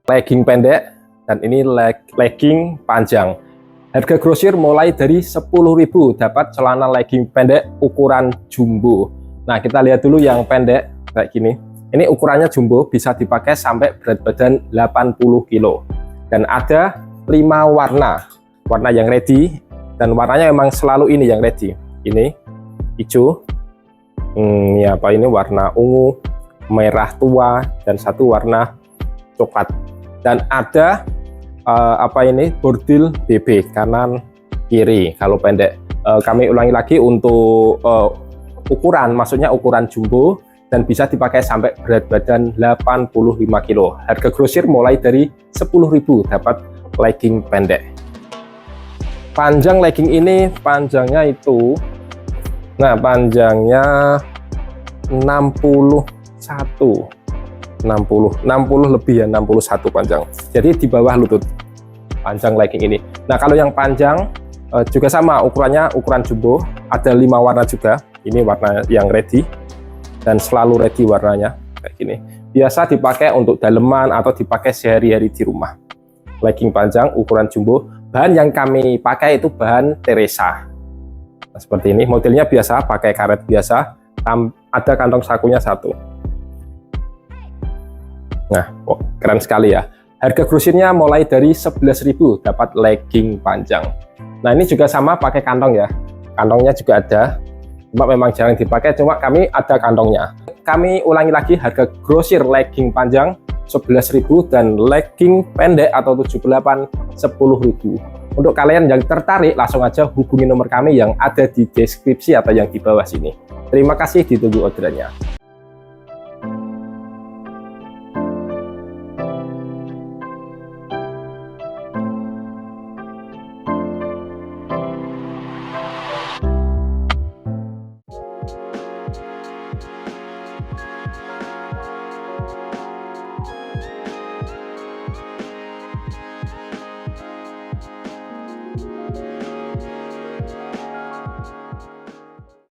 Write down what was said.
legging pendek dan ini legging panjang. Harga grosir mulai dari 10.000 dapat celana legging pendek ukuran jumbo. Nah, kita lihat dulu yang pendek kayak gini. Ini ukurannya jumbo, bisa dipakai sampai berat badan 80 kg. Dan ada 5 warna yang ready, dan warnanya memang selalu ini yang ready. Ini hijau, ini warna ungu, merah tua, dan satu warna coklat. Dan ada bordil BB kanan kiri kalau pendek. Kami ulangi lagi untuk ukuran, maksudnya ukuran jumbo, dan bisa dipakai sampai berat badan 85 kg. Harga grosir mulai dari 10.000 dapat legging pendek. Panjang legging ini panjangnya itu, panjangnya 60 lebih ya, 61 panjang. Jadi di bawah lutut panjang legging ini. Nah, kalau yang panjang juga sama ukurannya, ukuran jumbo, ada 5 warna juga. Ini warna yang ready dan selalu ready warnanya kayak gini. Biasa dipakai untuk daleman atau dipakai sehari-hari di rumah. Legging panjang ukuran jumbo. Bahan yang kami pakai itu bahan Teresa. Nah, seperti ini modelnya biasa, pakai karet biasa. Ada kantong sakunya satu. Nah, keren sekali ya. Harga grosirnya mulai dari 11.000 dapat legging panjang. Nah, ini juga sama pakai kantong ya. Kantongnya juga ada. Cuma memang jarang dipakai, cuma kami ada kantongnya. Kami ulangi lagi, harga grosir legging panjang 11.000 dan legging pendek atau 78 10.000. Untuk kalian yang tertarik, langsung aja hubungi nomor kami yang ada di deskripsi atau yang di bawah sini. Terima kasih, ditunggu orderannya.